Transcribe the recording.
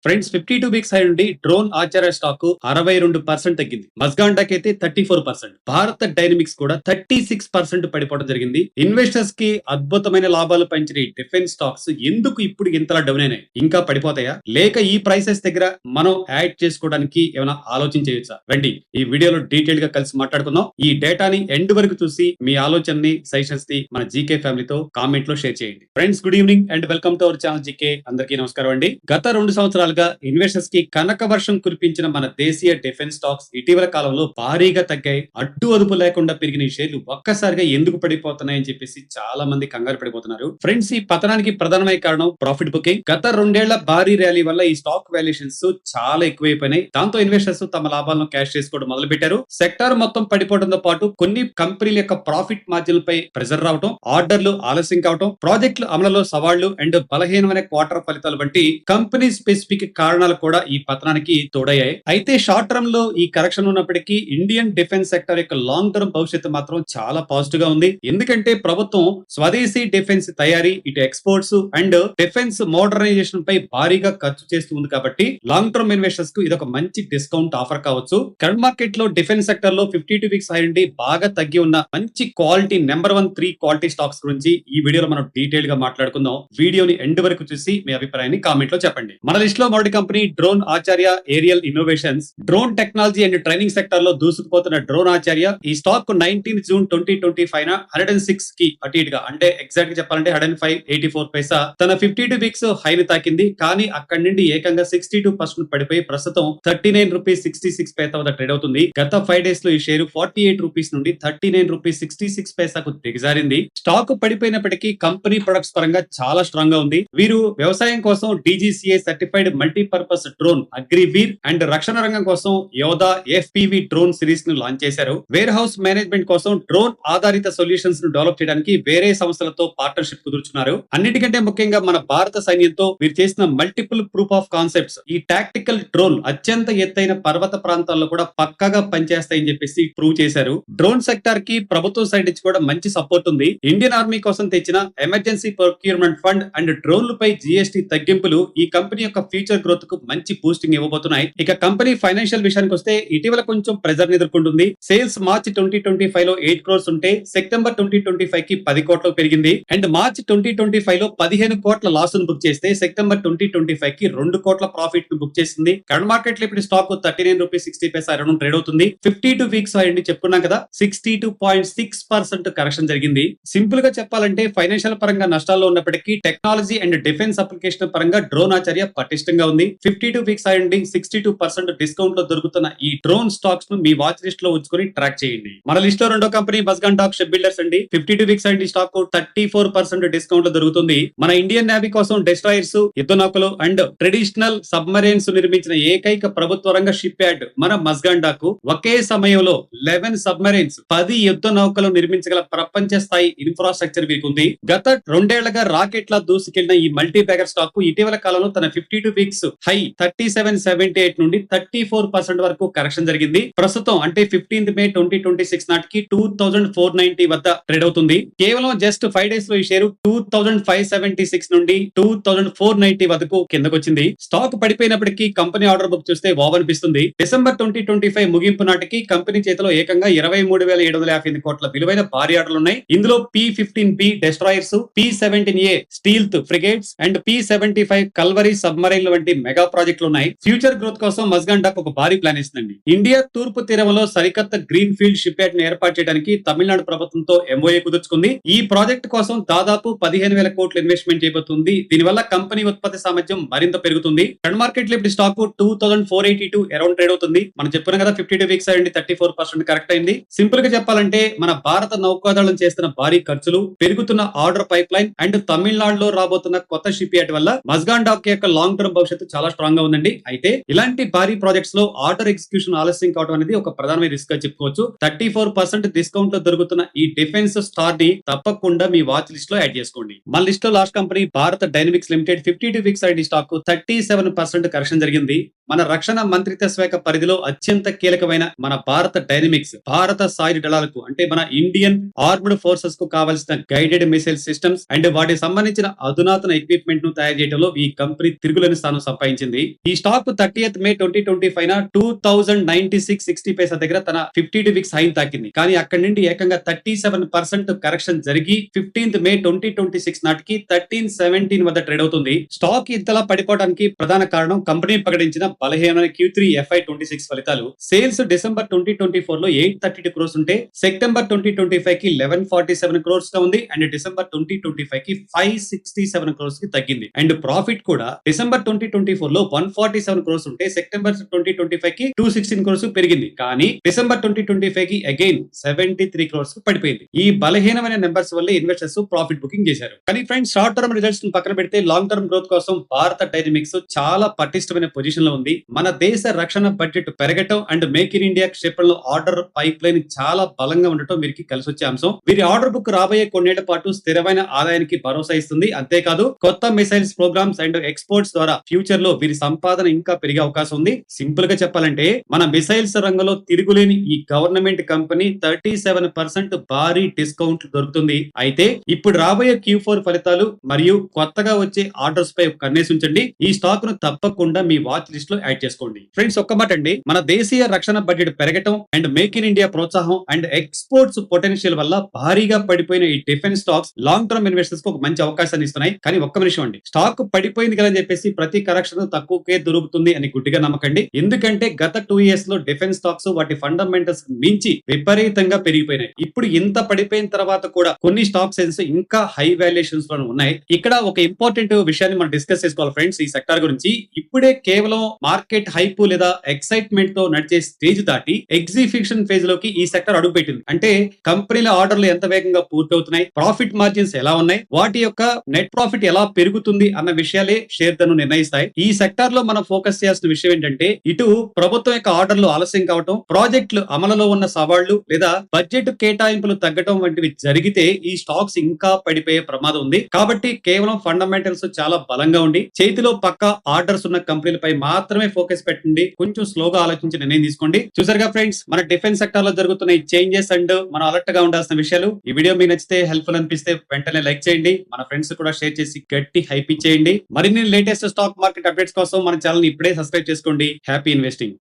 Friends 52 weeks high నుండి drone ఆచార్య stock 62% తగ్గింది. మస్గాండాకి అయితే 34%. భారత డైనమిక్స్ కూడా 36% పడిపోవడం జరిగింది. ఇన్వెస్టర్స్ కి అద్భుతమైన లాభాలు పంచిన ఈ డిఫెన్స్ స్టాక్స్ ఎందుకు ఇప్పుడు ఇంతలా డౌన్ అయినాయి? ఇంకా పడిపోతాయా? లేక ఈ ప్రైసెస్ దగ్గర మనం యాడ్ చేసుకోవడానికి ఏమైనా ఆలోచించవచ్చా? రండి ఈ వీడియోలో డీటెయిల్ గా కలిసి మాట్లాడుకుందాం. ఈ డేటాని ఎండ్ వరకు చూసి మీ ఆలోచనని సజెషన్స్ ని మన జీకే ఫ్యామిలీతో కామెంట్ లో షేర్ చేయండి. Friends, good evening and welcome to our channel GK. అందరికీ నమస్కారం అండి. గత 2 సంవత్సరాలుగా ఇన్వెస్టర్స్ కి కనక వర్షం కురిపించిన మన దేశీయ డిఫెన్స్ స్టాక్స్ ఇటీవల కాలంలో భారీగా తగ్గాయి. అడ్డు అదుపు లేకుండా పెరిగిన ఈ షేర్లు ఒక్కసారిగా ఎందుకు పడిపోతున్నాయని చెప్పేసి చాలా మంది కంగారు పడిపోతున్నారు. ఫ్రెండ్స్, ఈ పతనానికి ప్రధానమైన కారణం ప్రాఫిట్ బుకింగ్. గత 2 ఏళ్ల భారీ ర్యాలీ వల్ల ఈ స్టాక్ వాల్యుయేషన్స్ చాలా ఎక్కువైపోయినాయి. దాంతో ఇన్వెస్టర్స్ తమ లాభాలను క్యాష్ చేసుకోవడం మొదలు పెట్టారు. సెక్టార్ మొత్తం పడిపోవడంతో పాటు కొన్ని కంపెనీల యొక్క ప్రాఫిట్ మార్జిన్ పై ప్రెజర్ రావడం, ఆర్డర్లు ఆలస్యం కావడం, ప్రాజెక్టుల అమలులో సవాళ్లు అండ్ బలహీనమైన క్వార్టర్ ఫలితాలు వంటి కంపెనీ స్పెసిఫిక్ కారణాలు కూడా ఈ పతనానికి తోడయ్యాయి. అయితే షార్ట్ టర్మ్ లో ఈ కరెక్షన్ ఉన్నప్పటికీ ఇండియన్ డిఫెన్స్ సెక్టర్ యొక్క లాంగ్ టర్మ్ భవిష్యత్తు మాత్రం చాలా పాజిటివ్ గా ఉంది. ఎందుకంటే ప్రభుత్వం స్వదేశీ డిఫెన్స్ తయారీ, ఇటు ఎక్స్పోర్ట్స్ అండ్ డిఫెన్స్ మోడర్నైజేషన్ పై భారీగా ఖర్చు చేస్తూ ఉంది. కాబట్టి లాంగ్ టర్మ్ ఇన్వెస్టర్స్ కు ఇది ఒక మంచి డిస్కౌంట్ ఆఫర్ కావచ్చు. కరెంట్ మార్కెట్ లో డిఫెన్స్ సెక్టర్ లో 52 వీక్స్ హై నుండి బాగా తగ్గి ఉన్న మంచి క్వాలిటీ నెంబర్ 1 3 క్వాలిటీ స్టాక్స్ గురించి ఈ వీడియోలో మనం డీటెయిల్ గా మాట్లాడుకుందాం. వీడియోని ఎండ్ వరకు చూసి మీ అభిప్రాయాన్ని కామెంట్ లో చెప్పండి. మన లిస్ట్ లో మొదటి company drone Acharya aerial innovations. Drone technology and training sector లో దూసుకుపోతున్న డ్రోన్ ఆచార్య ఈ స్టాక్ 19 జూన్ 2025 106 కి అటు ఇటుగా, అంటే ఎగ్జాక్ట్ గా చెప్పాలంటే 105.84 పైసా తన 52 వీక్స్ హైని తాకింది. కానీ అక్కడి నుండి ఏకంగా 62% పడిపోయి ప్రస్తుతం 39 రూపీస్ 66 పైసా వద్ద ట్రేడ్ అవుతుంది. గత 5 డేస్ లో ఈ షేరు 48 రూపీస్ నుండి 39 రూపీస్ 66 పైసాకు దిగజారింది. స్టాక్ పడిపోయినప్పటికీ కంపెనీ ప్రొడక్ట్స్ పరంగా చాలా స్ట్రాంగ్ గా ఉంది. వీరు వ్యవసాయం కోసం DGCA certified multipurpose drone Agriveer and రక్షణ రంగం కోసం యోధా FPV డ్రోన్ సిరీస్ ను లాంచ్ చేశారు. వేర్ హౌస్ మేనేజ్మెంట్ కోసం డ్రోన్ ఆధారిత సొల్యూషన్స్ ను డెవలప్ చేయడానికి వేరే సంస్థలతో పార్ట్నర్షిప్ కుదుర్చున్నారు. అన్నిటికంటే ముఖ్యంగా మన భారత సైన్యంతో వీరు చేసిన మల్టిపుల్ ప్రూఫ్ ఆఫ్ కాన్సెప్ట్స్ ఈ టాక్టికల్ డ్రోన్ అత్యంత ఎత్తైన పర్వత ప్రాంతాల్లో కూడా పక్కాగా పనిచేస్తాయని చెప్పేసి ప్రూవ్ చేశారు. డ్రోన్ సెక్టార్ కి ప్రభుత్వం సైడ్ నుంచి కూడా మంచి సపోర్ట్ ఉంది. ఇండియన్ ఆర్మీ కోసం తెచ్చిన ఎమర్జెన్సీ ప్రొక్యూర్మెంట్ ఫండ్ అండ్ డ్రోన్లపై GST తగ్గింపులు ఈ కంపెనీ యొక్క ఫ్యూచర్ గ్రోత్ కు మంచి బూస్టింగ్ ఇవ్వబోతున్నాయి. ఇక కంపెనీ ఫైనాన్షియల్ విషయానికి వస్తే ఇటీవల కొంచెం ప్రెజర్ ఎదుర్కొంటుంది. సేల్స్ మార్చి 2025 లో 8 crores ఉంటే సెప్టెంబర్ 2025 కి 10 కోట్లు పెరిగింది. అండ్ మార్చి 2025 లో 15 కోట్ల లాస్ ను బుక్ చేస్తే సెప్టెంబర్ 2025 కి 2 కోట్ల ప్రాఫిట్ ను బుక్ చేసింది. కరెంట్ మార్కెట్ లో ఇప్పుడు స్టాక్ 39 రూపీస్ 60 పైసా అరౌండ్ ట్రేడ్ అవుతుంది. 52 వీక్స్ అయ్యండి చెప్పుకున్నాం కదా, 62.6% కరెక్షన్ జరిగింది. సింపుల్ గా చెప్పాలంటే ఫైనాన్షియల్ పరంగా నష్టాల్లో ఉన్నప్పటికీ టెక్నాలజీ అండ్ డిఫెన్స్ అప్లికేషన్ పరంగా డ్రోన్ ఆచార్య పటిష్టంగా ఉంది. 52 వీక్స్ అయ్యండి 62% డిస్కౌంట్ లో దొరుకుతున్న ఈ డ్రోన్ స్టాక్స్ ను మీ వాచ్ లిస్ట్ లో ఉంచుకొని ట్రాక్ చేయండి. మన లిస్ట్ లో రెండో కంపెనీ మస్గాండాక్ షిప్ బిల్డర్స్ అండి. 52 వీక్స్ అయ్యండి స్టాక్ 34% డిస్కౌంట్ లో దొరుకుతుంది. మన ఇండియన్ నేవీ కోసం డెస్ట్రాయర్స్, యుద్ధ నౌకలు అండ్ ట్రెడిషనల్ సబ్మరైన్స్ నిర్మించిన ఏకైక ప్రభుత్వ రంగ షిప్ యార్డ్ మన మస్గాండాక్ ఒకే సమయంలో 11 సబ్మరైన్స్, 10 యుద్ధ నౌకలు నిర్మించగల ప్రపంచ స్థాయి ఇన్ఫ్రాస్ట్రక్చర్ వీరికి ఉంది. గత 2 ఏళ్లుగా రాకెట్ లా దూసుకెళ్లిన ఈ మల్టీ బ్యాగర్ స్టాక్ ఇటీవల కాలంలో తన 52 వీక్స్ హై 37.78 నుండి 34% వరకు కరెక్షన్ జరిగింది. ప్రస్తుతం అంటే 15th మే 2026 నాటికి 2490 వద్ద ట్రేడ్ అవుతుంది. కేవలం జస్ట్ 5 డేస్ లో ఈ షేరు 2576 నుండి 2490 వరకు కిందకొచ్చింది. స్టాక్ పడిపోయినప్పటికీ కంపెనీ ఆర్డర్ బుక్ చూస్తే వావ్ అనిపిస్తుంది. డిసెంబర్ 2025 ముగింపు నాటికి కంపెనీ చేతిలో ఏకంగా 23,758 కోట్ల విలువైన భారీ ఆర్డర్లు ఉన్నాయి. ఇందులో P-15B destroyers, P-17A stealth frigates and P-75 Kalvari సబ్మరైన్ల వంటి మెగా ప్రాజెక్టులు ఉన్నాయి. ఫ్యూచర్ గ్రోత్ కోసం మస్గాండాక్ ఒక భారీ ప్లాన్ ఇస్తుందండి. ఇండియా తూర్పు తీరంలో సరికొత్త గ్రీన్ ఫీల్డ్ షిప్ యార్డ్ ని ఏర్పాటు చేయడానికి తమిళనాడు ప్రభుత్వంతో MOA కుదుర్చుకుంది. ఈ ప్రాజెక్ట్ కోసం దాదాపు 15,000 కోట్లు ఇన్వెస్ట్మెంట్ చేయబోతుంది. దీనివల్ల కంపెనీ ఉత్పత్తి సామర్థ్యం మరింత పెరుగుతుంది. కరెంట్ మార్కెట్ లో ఇప్పుడు స్టాక్ 2482 అరౌండ్ ట్రేడ్ అవుతుంది. మనం చెప్పుకున్నాం కదా 52 వీక్స్ అయ్యండి 34% కరెక్ట్ అయింది. సింపుల్ గా చెప్పాలంటే మన భారత నౌకాదళం చేస్తున్న భారీ ఖర్చులు, పెరుగుతున్న ఆర్డర్ పైప్ లైన్ అండ్ తమిళనాడులో రాబోతున్న కొత్త షిప్ యార్డ్ వల్ల మస్గాండాక్ యొక్క లాంగ్ టర్మ్ భవిష్యత్తు చాలా స్ట్రాంగ్ గా ఉందండి. అయితే ఇలాంటి భారీ ప్రాజెక్ట్స్ లో ఆర్డర్ ఎగ్జిక్యూషన్ ఆలస్యం కావడం అనేది ఒక ప్రధానమైన రిస్క్ గా చెప్పుకోవచ్చు. 34% డిస్కౌంట్ లో దొరుకుతున్న ఈ డిఫెన్స్ స్టార్ ని తప్పకుండా మీ వాచ్ లిస్ట్ లో యాడ్ చేసుకోండి. మన లిస్ట్ లో లాస్ట్ కంపెనీ భారత dynamics limited. 52 weeks ID stock 37% correction జరిగింది. మన రక్షణ మంత్రిత్వ శాఖ పరిధిలో అత్యంత కీలకమైన మన భారత డైనమిక్స్ భారత సాయుధ దళాలకు అంటే మన ఇండియన్ ఆర్మ్డ్ ఫోర్సెస్ కు కావాల్సిన గైడెడ్ మిసైల్ సిస్టమ్స్ అండ్ వాటికి సంబంధించిన అధునాతన ఎక్విప్మెంట్ ను తయారు చేయడంలో ఈ కంపెనీ తిరుగులేని స్థానం సంపాదించింది. ఈ స్టాక్ 30th May 2025 2096.60 దగ్గర తన 52 వీక్స్ హై తాకింది. కానీ అక్కడి నుండి ఏకంగా 37% కరెక్షన్ జరిగి 15th May 2026 నాటికి 1317 వద్ద ట్రేడ్ అవుతుంది. స్టాక్ ఇంతలా పడిపోవడానికి ప్రధాన కారణం కంపెనీ ప్రకటించిన బలహీనమైన Q3 FY26 ఫలితాలు. సేల్స్ డిసెంబర్ 2024 లో 832 crores ఉంటే సెప్టెంబర్ 2025 కి 1147 crores గా ఉంది అండ్ డిసెంబర్ 2025 కి 567 crores కి తగ్గింది. అండ్ ప్రాఫిట్ కూడా డిసెంబర్ 2024 లో 147 crores ఉంటే సెప్టెంబర్ 2025 కి 216 crores పెరిగింది. కానీ డిసెంబర్ 2025 కి అగైన్ 73 crores పడిపోయింది. ఈ బలహీనమైన నెంబర్స్ వల్ల ఇన్వెస్టర్స్ ప్రాఫిట్ బుకింగ్ చేశారు. కానీ ఫ్రెండ్స్, షార్ట్ టర్మ్ రిజల్ట్స్ పక్కన పెడితే లాంగ్ టర్మ్ గ్రోత్ కోసం భారత డైనమిక్స్ చాలా పటిష్టమైన పొజిషన్ లో ఉంది. మన దేశ రక్షణ బడ్జెట్ పెరగటం అండ్ మేక్ ఇన్ ఇండియా క్షేత్రంలో ఆర్డర్ పైప్ లైన్ చాలా బలంగా ఉండటం వీరికి కలిసి వచ్చే అంశం. వీరి ఆర్డర్ బుక్ రాబోయే కొన్నేళ్ల పాటు స్థిరమైన ఆదాయానికి భరోసా ఇస్తుంది. అంతేకాదు కొత్త మిసైల్స్ ప్రోగ్రామ్స్ అండ్ ఎక్స్పోర్ట్స్ ద్వారా ఫ్యూచర్ లో వీరి సంపాదన ఇంకా పెరిగే అవకాశం ఉంది. సింపుల్ గా చెప్పాలంటే మన మిసైల్స్ రంగంలో తిరుగులేని ఈ గవర్నమెంట్ కంపెనీ 37% భారీ డిస్కౌంట్ దొరుకుతుంది. అయితే ఇప్పుడు రాబోయే Q4 ఫలితాలు మరియు కొత్తగా వచ్చే ఆర్డర్స్ పై కన్నేసి ఉంచండి. ఈ స్టాక్ ను తప్పకుండా మీ వాచ్ లిస్ట్ లో యాడ్ చేసుకోండి. ఫ్రెండ్స్, ఒక్క మాట అండి, మన దేశీయ రక్షణ బడ్జెట్ పెరగటం అండ్ మేక్ ఇన్ ఇండియా ప్రోత్సాహం అండ్ ఎక్స్పోర్ట్స్ పొటెన్షియల్ వల్ల భారీగా పడిపోయిన ఈ defence stocks long term investors కు ఒక మంచి అవకాశాన్ని ఇస్తున్నాయి. కానీ ఒక్క నిమిషం అండి, స్టాక్ పడిపోయింది కదా అని చెప్పేసి ప్రతి కరెక్షన్ తక్కువకే దొరుకుతుంది అని గుడ్డిగా నమ్మకండి. ఎందుకంటే గత 2 years లో డిఫెన్స్ స్టాక్స్ వాటి ఫండమెంటల్స్ మించి విపరీతంగా పెరిగిపోయినాయి. ఇప్పుడు ఇంత పడిపోయిన తర్వాత కూడా కొన్ని స్టాక్ సెన్స్ ఇంకా హై వాల్యుయేషన్స్ లో ఉన్నాయి. ఇక్కడ ఒక ఇంపార్టెంట్ విషయాన్ని మనం డిస్కస్ చేసుకోవాలి ఫ్రెండ్స్. ఈ సెక్టార్ గురించి ఇప్పుడే కేవలం మార్కెట్ హైప్ లేదా ఎక్సైట్మెంట్ తో నడిచే స్టేజ్ దాటి ఎగ్జిక్యూషన్ ఫేజ్ లోకి ఈ సెక్టర్ అడుగుపెట్టింది. అంటే కంపెనీల ఆర్డర్లు ఎంత వేగంగా పూర్తవుతున్నాయి, ప్రాఫిట్ మార్జిన్స్ ఎలా ఉన్నాయి, వాటి యొక్క నెట్ ప్రాఫిట్ ఎలా పెరుగుతుంది అన్న విషయాలే షేర్ ధరను నిర్ణయిస్తాయి. ఈ సెక్టార్ లో మనం ఫోకస్ చేయాల్సిన విషయం ఏంటంటే ఇటు ప్రభుత్వం యొక్క ఆర్డర్లు ఆలస్యం కావటం, ప్రాజెక్టులు అమలులో ఉన్న సవాళ్లు లేదా బడ్జెట్ కేటాయింపులు తగ్గటం వంటివి జరిగితే ఈ స్టాక్స్ ఇంకా పడిపోయే ప్రమాదం ఉంది. కాబట్టి కేవలం ఫండమెంటల్స్ చాలా బలంగా ఉండి చేతిలో పక్కా ఆర్డర్స్ ఉన్న కంపెనీలపై మాత్రమే ఫోకస్ పెట్టండి. కొంచెం స్లోగా ఆలోచించి నిర్ణయం తీసుకోండి. చూసారుగా ఫ్రెండ్స్, మన డిఫెన్స్ సెక్టార్ లో జరుగుతున్న ఈ చేంజెస్ అండ్ మనం అలర్ట్ గా ఉండాల్సిన విషయాలు. ఈ వీడియో మీకు నచ్చితే హెల్ప్ఫుల్ అనిపిస్తే వెంటనే లైక్ చేయండి, మన ఫ్రెండ్స్ కూడా షేర్ చేసి గట్టి హైప్ ఇచ్చేయండి. మరిన్ని లేటెస్ట్ స్టాక్ మార్కెట్ అప్డేట్స్ కోసం మన ఛానల్ ని ఇప్పుడే సబ్స్క్రైబ్ చేసుకోండి. Happy investing.